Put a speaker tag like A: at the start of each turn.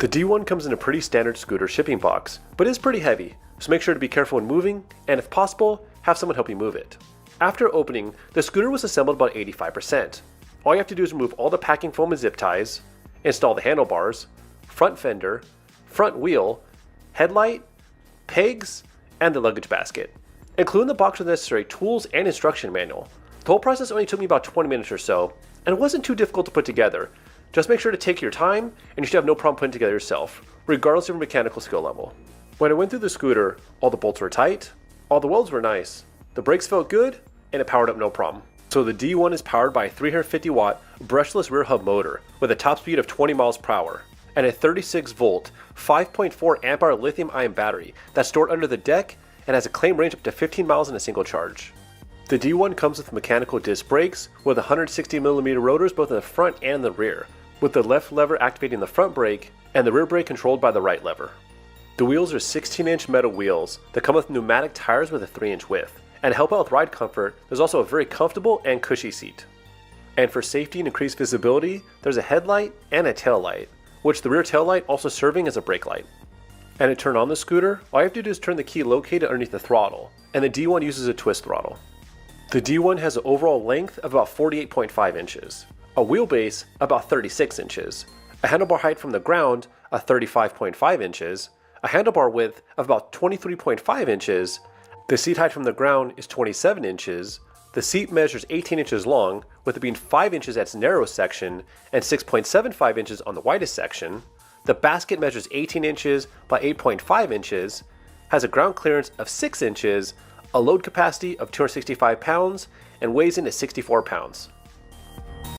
A: The D1 comes in a pretty standard scooter shipping box, but is pretty heavy, so make sure to be careful when moving, and if possible, have someone help you move it. After opening, the scooter was assembled about 85%. All you have to do is remove all the packing foam and zip ties, install the handlebars, front fender, front wheel, headlight, pegs, and the luggage basket. Include in the box with the necessary tools and instruction manual. The whole process only took me about 20 minutes or so, and it wasn't too difficult to put together. Just make sure to take your time, and you should have no problem putting it together yourself, regardless of your mechanical skill level. When I went through the scooter, all the bolts were tight, all the welds were nice, the brakes felt good, and it powered up no problem. So the D1 is powered by a 350 watt brushless rear hub motor with a top speed of 20 miles per hour, and a 36 volt, 5.4 amp hour lithium ion battery that's stored under the deck and has a claimed range up to 15 miles in a single charge. The D1 comes with mechanical disc brakes with 160mm rotors both in the front and the rear, with the left lever activating the front brake and the rear brake controlled by the right lever. The wheels are 16-inch metal wheels that come with pneumatic tires with a 3-inch width, and to help out with ride comfort, there's also a very comfortable and cushy seat. And for safety and increased visibility, there's a headlight and a tail light, which the rear tail light also serving as a brake light. And to turn on the scooter, all you have to do is turn the key located underneath the throttle, and the D1 uses a twist throttle. The D1 has an overall length of about 48.5 inches, a wheelbase about 36 inches, a handlebar height from the ground of 35.5 inches, a handlebar width of about 23.5 inches, the seat height from the ground is 27 inches, the seat measures 18 inches long, with it being 5 inches at its narrowest section and 6.75 inches on the widest section. The basket measures 18 inches by 8.5 inches, has a ground clearance of 6 inches, a load capacity of 265 pounds, and weighs in at 64 pounds.